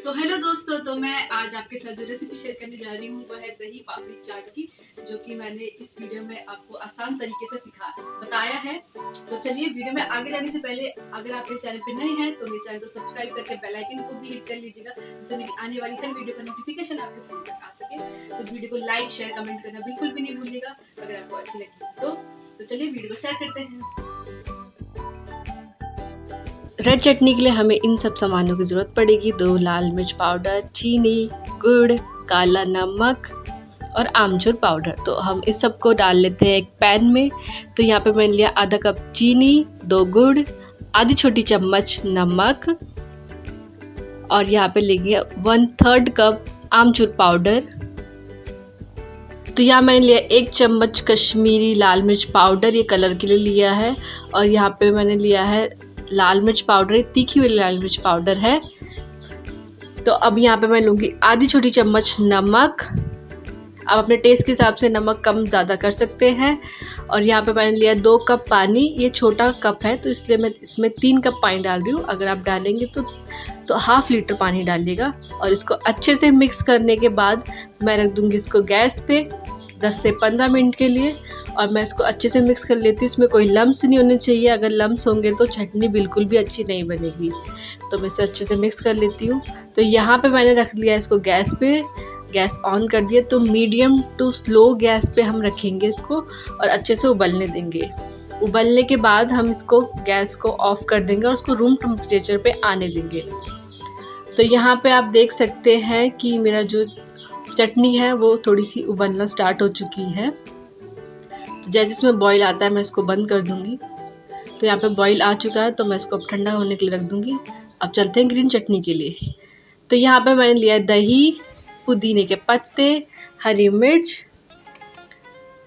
तो हेलो दोस्तों, तो मैं आज आपके साथ जो रेसिपी शेयर करने जा रही हूँ वो है दही पापड़ी चाट की, जो कि मैंने इस वीडियो में आपको आसान तरीके से बताया है। तो चलिए वीडियो में आगे जाने से पहले अगर आप इस चैनल पर नए हैं तो मेरे चैनल को सब्सक्राइब करके बेल आइकन को भी हिट कर लीजिएगा, जिससे मेरी आने वाली हर वीडियो का नोटिफिकेशन आपके फोन तक आ सके। तो वीडियो को लाइक शेयर कमेंट करना बिल्कुल भी नहीं भूलिएगा अगर आपको अच्छी लगी तो चलिए वीडियो को स्टार्ट करते हैं। रेड चटनी के लिए हमें इन सब सामानों की ज़रूरत पड़ेगी। 2 लाल मिर्च पाउडर, चीनी, गुड़, काला नमक और आमचूर पाउडर। तो हम इस सब को डाल लेते हैं एक पैन में। तो यहाँ पे मैंने लिया आधा कप चीनी, 2 गुड़, आधी छोटी चम्मच नमक और यहाँ पे लेंगे 1/3 कप आमचूर पाउडर। तो यहाँ मैंने लिया 1 चम्मच कश्मीरी लाल मिर्च पाउडर, ये कलर के लिए लिया है। और यहाँ पे मैंने लिया है लाल मिर्च पाउडर, तीखी हुई लाल मिर्च पाउडर है। तो अब यहाँ पे मैं लूँगी आधी छोटी चम्मच नमक। आप अपने टेस्ट के हिसाब से नमक कम ज़्यादा कर सकते हैं। और यहाँ पे मैंने लिया 2 कप पानी, ये छोटा कप है तो इसलिए मैं इसमें 3 कप पानी डाल रही हूँ। अगर आप डालेंगे तो ½ लीटर पानी डालिएगा। और इसको अच्छे से मिक्स करने के बाद मैं रख दूँगी इसको गैस पे 10 से 15 मिनट के लिए। और मैं इसको अच्छे से मिक्स कर लेती हूँ। इसमें कोई लम्स नहीं होने चाहिए, अगर लम्स होंगे तो चटनी बिल्कुल भी अच्छी नहीं बनेगी। तो मैं इसे अच्छे से मिक्स कर लेती हूँ। तो यहाँ पे मैंने रख लिया इसको गैस पे, गैस ऑन कर दिया। तो मीडियम टू स्लो गैस पे हम रखेंगे इसको और अच्छे से उबलने देंगे। उबलने के बाद हम इसको गैस को ऑफ कर देंगे और उसको रूम टेम्परेचर पे आने देंगे। तो यहाँ पे आप देख सकते हैं कि मेरा जो चटनी है वो थोड़ी सी उबलना स्टार्ट हो चुकी है। तो जैसे इसमें बॉईल आता है मैं इसको बंद कर दूंगी। तो यहाँ पे बॉईल आ चुका है तो मैं इसको अब ठंडा होने के लिए रख दूंगी। अब चलते हैं ग्रीन चटनी के लिए। तो यहाँ पे मैंने लिया दही, पुदीने के पत्ते, हरी मिर्च।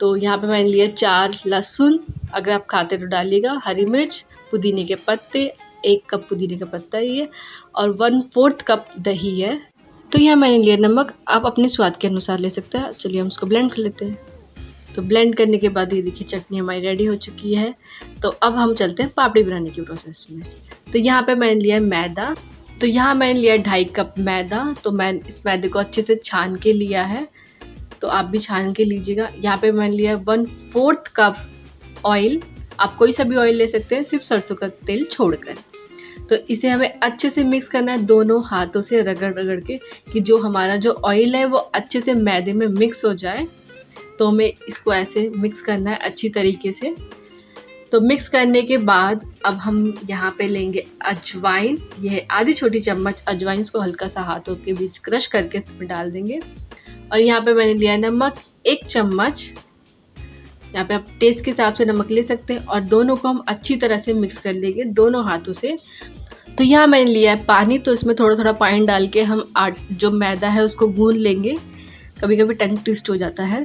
तो यहाँ पे मैंने लिया 4 लहसुन, अगर आप खाते तो डालिएगा, हरी मिर्च, पुदीने के पत्ते, 1 कप पुदीने का पत्ता ये, और 1/4 कप दही है। तो यहाँ मैंने लिया नमक, आप अपने स्वाद के अनुसार ले सकते हैं। चलिए हम इसको ब्लेंड कर लेते हैं। तो ब्लेंड करने के बाद ये देखिए चटनी हमारी रेडी हो चुकी है। तो अब हम चलते हैं पापड़ी बनाने के प्रोसेस में। तो यहाँ पे मैंने लिया मैदा। तो यहाँ मैंने लिया 2.5 कप मैदा। तो मैं इस मैदे को अच्छे से छान के लिया है, तो आप भी छान के लीजिएगा। यहाँ पे मैंने लिया 1/4 कप ऑयल, आप कोई सा भी ऑयल ले सकते हैं, सिर्फ सरसों का तेल छोड़कर। तो इसे हमें अच्छे से मिक्स करना है, दोनों हाथों से रगड़ रगड़ के, कि जो हमारा जो ऑयल है वो अच्छे से मैदे में मिक्स हो जाए। तो हमें इसको ऐसे मिक्स करना है अच्छी तरीके से। तो मिक्स करने के बाद अब हम यहाँ पे लेंगे अजवाइन, यह आधी छोटी चम्मच अजवाइन, को हल्का सा हाथों के बीच क्रश करके इसमें डाल देंगे। और यहाँ पे मैंने लिया नमक 1 चम्मच, यहाँ पे आप टेस्ट के हिसाब से नमक ले सकते हैं। और दोनों को हम अच्छी तरह से मिक्स कर लेंगे दोनों हाथों से। तो यहाँ मैंने लिया है पानी, तो इसमें थोड़ा थोड़ा पानी डाल के हम जो मैदा है उसको गूंद लेंगे। कभी कभी टंग ट्विस्ट हो जाता है।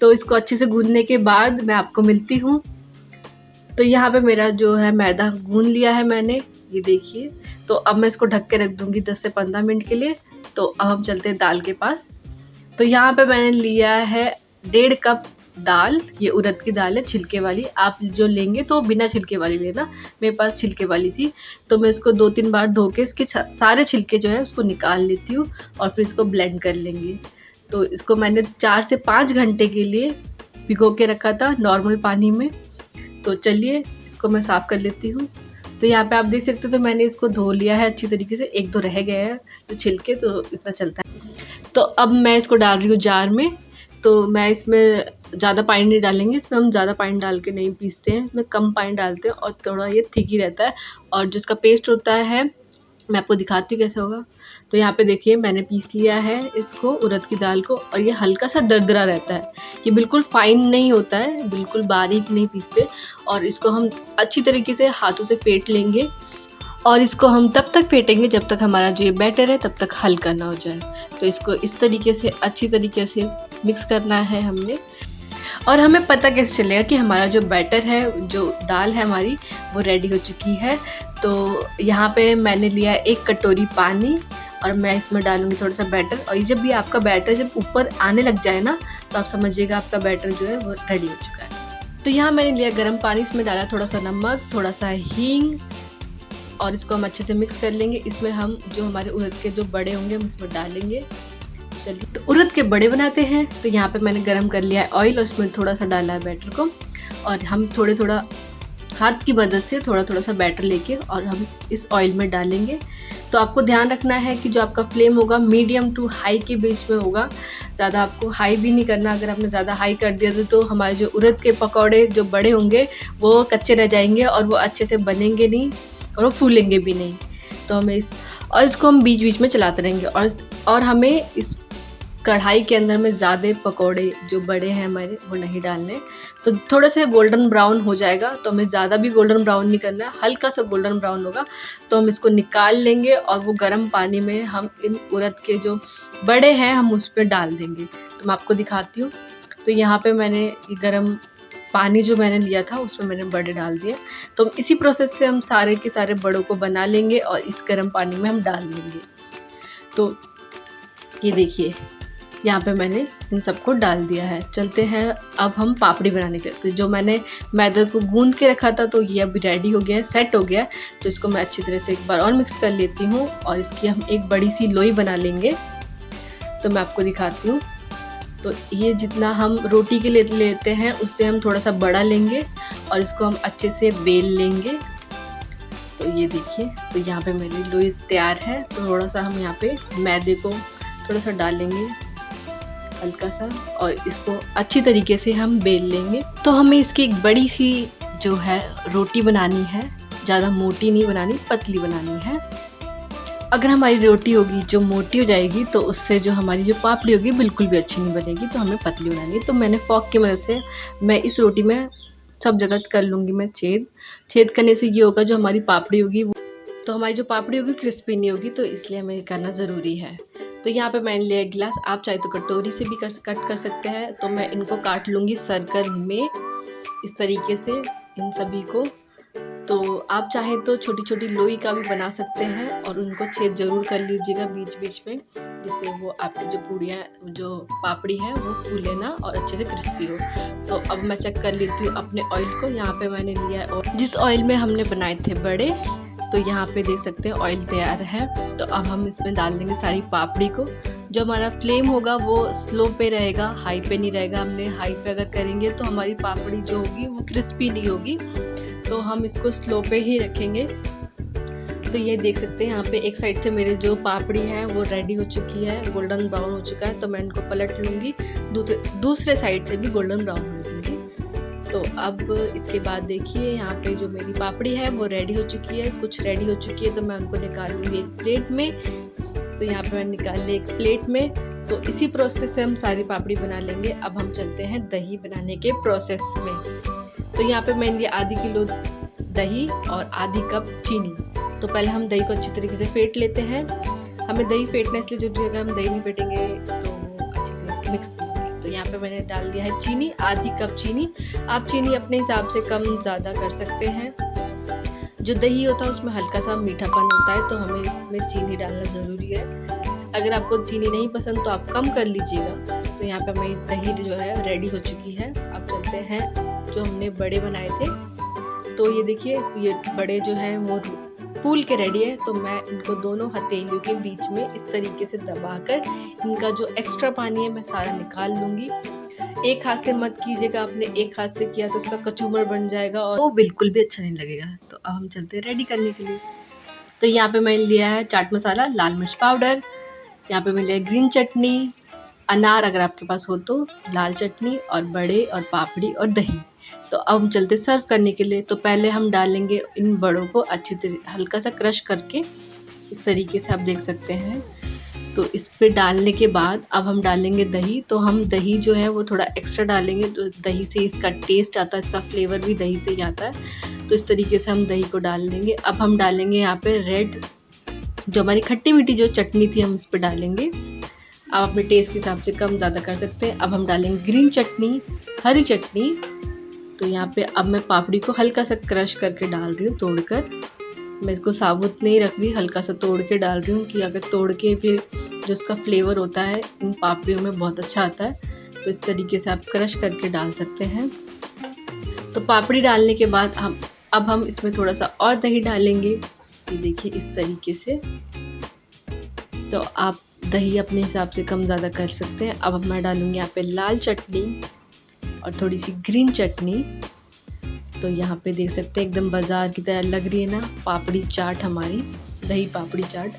तो इसको अच्छे से गूंदने के बाद मैं आपको मिलती हूँ। तो यहाँ पे मेरा जो है मैदा गूंद लिया है मैंने, ये देखिए। तो अब मैं इसको ढक के रख दूँगी 10 से 15 मिनट के लिए। तो अब हम चलते हैं दाल के पास। तो यहाँ पे मैंने लिया है 1.5 कप दाल, ये उड़द की दाल है छिलके वाली। आप जो लेंगे तो बिना छिलके वाली लेना, मेरे पास छिलके वाली थी। तो मैं इसको 2-3 बार धो के इसके सारे छिलके जो है उसको निकाल लेती हूँ और फिर इसको ब्लेंड कर लेंगे। तो इसको मैंने 4 से 5 घंटे के लिए भिगो के रखा था नॉर्मल पानी में। तो चलिए इसको मैं साफ़ कर लेती हूँ। तो यहाँ पे आप देख सकते हो, तो मैंने इसको धो लिया है अच्छी तरीके से। 1-2 रह गए हैं तो छिलके, तो इतना चलता है। तो अब मैं इसको डाल रही हूँ जार में। तो मैं इसमें ज़्यादा पानी नहीं डालेंगे, इसमें हम ज़्यादा पानी डाल के नहीं पीसते हैं, इसमें कम पानी डालते हैं और थोड़ा ये थिक ही रहता है। और जो इसका पेस्ट होता है मैं आपको दिखाती हूँ कैसे होगा। तो यहाँ पे देखिए मैंने पीस लिया है इसको, उड़द की दाल को, और ये हल्का सा दरदरा रहता है, ये बिल्कुल फाइन नहीं होता है, बिल्कुल बारीक नहीं पीसते। और इसको हम अच्छी तरीके से हाथों से फेंट लेंगे। और इसको हम तब तक फेंटेंगे जब तक हमारा जो ये बैटर है तब तक हल्का ना हो जाए। तो इसको इस तरीके से अच्छी तरीके से मिक्स करना है हमने। और हमें पता कैसे चलेगा कि हमारा जो बैटर है, जो दाल है हमारी, वो रेडी हो चुकी है। तो यहाँ पे मैंने लिया 1 कटोरी पानी और मैं इसमें डालूंगी थोड़ा सा बैटर। और ये जब भी आपका बैटर जब ऊपर आने लग जाए ना, तो आप समझिएगा आपका बैटर जो है वो रेडी हो चुका है। तो यहाँ मैंने लिया गर्म पानी, इसमें डाला थोड़ा सा नमक, थोड़ा सा हींग, और इसको हम अच्छे से मिक्स कर लेंगे। इसमें हम जो हमारे उड़द के जो बड़े होंगे हम इसमें डालेंगे। चलिए, तो उड़द के बड़े बनाते हैं। तो यहाँ पे मैंने गरम कर लिया है ऑयल और उसमें थोड़ा सा डाला है बैटर को, और हम थोड़ा हाथ की मदद से थोड़ा सा बैटर लेके और हम इस ऑयल में डालेंगे। तो आपको ध्यान रखना है कि जो आपका फ्लेम होगा मीडियम टू हाई के बीच में होगा, ज़्यादा आपको हाई भी नहीं करना। अगर आपने ज़्यादा हाई कर दिया तो हमारे जो उड़द के पकौड़े जो बड़े होंगे वो कच्चे रह जाएंगे और वो अच्छे से बनेंगे नहीं और वो फूलेंगे भी नहीं। तो हमें इसको हम बीच बीच में चलाते रहेंगे और हमें इस कढ़ाई के अंदर में ज़्यादा पकौड़े जो बड़े हैं हमारे वो नहीं डालने। तो थोड़ा सा गोल्डन ब्राउन हो जाएगा, तो हमें ज़्यादा भी गोल्डन ब्राउन नहीं करना है, हल्का सा गोल्डन ब्राउन होगा तो हम इसको निकाल लेंगे और वो गर्म पानी में हम इन उड़द के जो बड़े हैं हम उस पर डाल देंगे। तो मैं आपको दिखाती हूँ। तो यहाँ पे मैंने ये गर्म पानी जो मैंने लिया था उसमें मैंने बड़े डाल दिए। तो इसी प्रोसेस से हम सारे के सारे बड़ों को बना लेंगे और इस गर्म पानी में हम डाल देंगे। तो ये देखिए यहाँ पे मैंने इन सबको डाल दिया है। चलते हैं अब हम पापड़ी बनाने के। तो जो मैंने मैदे को गूंद के रखा था तो ये अभी रेडी हो गया है, सेट हो गया है। तो इसको मैं अच्छी तरह से एक बार और मिक्स कर लेती हूँ और इसकी हम एक बड़ी सी लोई बना लेंगे। तो मैं आपको दिखाती हूँ। तो ये जितना हम रोटी के लिए लेते हैं उससे हम थोड़ा सा बड़ा लेंगे और इसको हम अच्छे से बेल लेंगे। तो ये देखिए, तो यहाँ पे मेरी लोई तैयार है। तो थोड़ा सा हम यहाँ पे मैदे को थोड़ा सा डालेंगे हल्का सा और इसको अच्छी तरीके से हम बेल लेंगे। तो हमें इसकी एक बड़ी सी जो है रोटी बनानी है, ज़्यादा मोटी नहीं बनानी, पतली बनानी है। अगर हमारी रोटी होगी जो मोटी हो जाएगी तो उससे जो हमारी जो पापड़ी होगी बिल्कुल भी अच्छी नहीं बनेगी। तो हमें पतली बनानी है। तो मैंने फॉक की मदद से मैं इस रोटी में सब जगह कर लूँगी मैं छेद करने से ये होगा जो हमारी पापड़ी होगी तो हमारी जो पापड़ी होगी क्रिस्पी नहीं होगी। तो इसलिए हमें करना ज़रूरी है। तो यहाँ पे मैंने लिया गिलास, आप चाहे तो कटोरी से भी कट कर सकते हैं। तो मैं इनको काट लूँगी सर्कल में इस तरीके से इन सभी को। तो आप चाहें तो छोटी छोटी लोई का भी बना सकते हैं और उनको छेद ज़रूर कर लीजिएगा बीच बीच में, जिससे वो आपकी जो पूड़ियाँ जो पापड़ी है वो फूले ना और अच्छे से क्रिस्पी हो। तो अब मैं चेक कर लेती हूँ अपने ऑयल को। यहाँ पे मैंने लिया है और जिस ऑयल में हमने बनाए थे बड़े, तो यहाँ पे देख सकते हैं ऑयल तैयार है। तो अब हम इसमें डाल देंगे सारी पापड़ी को। जो हमारा फ्लेम होगा वो स्लो पे रहेगा, हाई पे नहीं रहेगा। हमने हाई पे अगर करेंगे तो हमारी पापड़ी जो होगी वो क्रिस्पी नहीं होगी। तो हम इसको स्लो पे ही रखेंगे। तो ये देख सकते हैं यहाँ पे एक साइड से मेरे जो पापड़ी है वो रेडी हो चुकी है, गोल्डन ब्राउन हो चुका है। तो मैं इनको पलट लूँगी, दूसरे साइड से भी गोल्डन ब्राउन हो लूँगी। तो अब इसके बाद देखिए यहाँ पे जो मेरी पापड़ी है वो रेडी हो चुकी है, कुछ रेडी हो चुकी है। तो मैं उनको निकाल लूँगी एक प्लेट में। तो यहाँ पे मैंने निकाल लिया एक प्लेट में। तो इसी प्रोसेस से हम सारी पापड़ी बना लेंगे। अब हम चलते हैं दही बनाने के प्रोसेस में। तो यहाँ पे मैंने लिया आधी किलो दही और आधी कप चीनी। तो पहले हम दही को अच्छी तरीके से फेंट लेते हैं। हमें दही फेंटना इसलिए जरूरी है, अगर हम दही नहीं फेंटेंगे तो अच्छे से मिक्स नहीं होगी। तो यहाँ पे मैंने डाल दिया है चीनी, आधी कप चीनी। आप चीनी अपने हिसाब से कम ज़्यादा कर सकते हैं। जो दही होता है उसमें हल्का सा मीठापन होता है, तो हमें इसमें चीनी डालना ज़रूरी है। अगर आपको चीनी नहीं पसंद तो आप कम कर लीजिएगा। तो यहाँ पे हमारी दही जो है रेडी हो चुकी है। अब चलते हैं जो हमने बड़े बनाए थे। तो ये देखिए, ये बड़े जो हैं वो फूल के रेडी है। तो मैं इनको दोनों हथेलियों के बीच में इस तरीके से दबाकर इनका जो एक्स्ट्रा पानी है मैं सारा निकाल लूँगी। एक हाथ से मत कीजिएगा, आपने एक हाथ से किया तो उसका कचूमर बन जाएगा और वो बिल्कुल भी अच्छा नहीं लगेगा। तो अब हम चलते हैं रेडी करने के लिए। तो यहाँ पे मैंने लिया है चाट मसाला, लाल मिर्च पाउडर, यहाँ पे मैंने लिया ग्रीन चटनी, अनार अगर आपके पास हो तो, लाल चटनी और बड़े और पापड़ी और दही। तो अब हम चलते सर्व करने के लिए। तो पहले हम डालेंगे इन बड़ों को अच्छी तरह हल्का सा क्रश करके इस तरीके से आप देख सकते हैं। तो इस पे डालने के बाद अब हम डालेंगे दही। तो हम दही जो है वो थोड़ा एक्स्ट्रा डालेंगे, तो दही से इसका टेस्ट आता है, इसका फ्लेवर भी दही से ही आता है। तो इस तरीके से हम दही को डाल देंगे। अब हम डालेंगे यहाँ पे रेड, जो हमारी खट्टी मीठी जो चटनी थी हम इस पर डालेंगे। आप अपने टेस्ट के हिसाब से कम ज़्यादा कर सकते हैं। अब हम डालेंगे ग्रीन चटनी, हरी चटनी। तो यहाँ पे अब मैं पापड़ी को हल्का सा क्रश करके डाल रही हूँ, तोड़कर। मैं इसको साबुत नहीं रख रही, हल्का सा तोड़ के डाल रही हूँ कि अगर तोड़ के फिर जो इसका फ्लेवर होता है इन पापड़ियों में बहुत अच्छा आता है। तो इस तरीके से आप क्रश करके डाल सकते हैं। तो पापड़ी डालने के बाद अब हम इसमें थोड़ा सा और दही डालेंगे। ये देखिए इस तरीके से। तो आप दही अपने हिसाब से कम ज़्यादा कर सकते हैं। अब मैं डालूँगी यहाँ पे लाल चटनी और थोड़ी सी ग्रीन चटनी। तो यहाँ पे देख सकते हैं एकदम बाज़ार की तरह लग रही है ना पापड़ी चाट हमारी, दही पापड़ी चाट।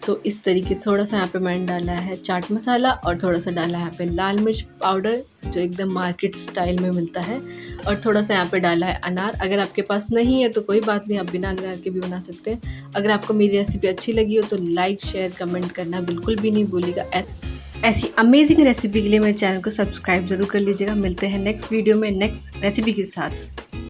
तो इस तरीके से थोड़ा सा यहाँ पे मैंने डाला है चाट मसाला और थोड़ा सा डाला है यहाँ पे लाल मिर्च पाउडर जो एकदम मार्केट स्टाइल में मिलता है, और थोड़ा सा यहाँ पे डाला है अनार। अगर आपके पास नहीं है तो कोई बात नहीं, आप बिना अनार के भी बना सकते हैं। अगर आपको मेरी रेसिपी अच्छी लगी हो तो लाइक शेयर कमेंट करना बिल्कुल भी नहीं भूलिएगा। ऐसी अमेजिंग रेसिपी के लिए मेरे चैनल को सब्सक्राइब ज़रूर कर लीजिएगा। मिलते हैं नेक्स्ट वीडियो में नेक्स्ट रेसिपी के साथ।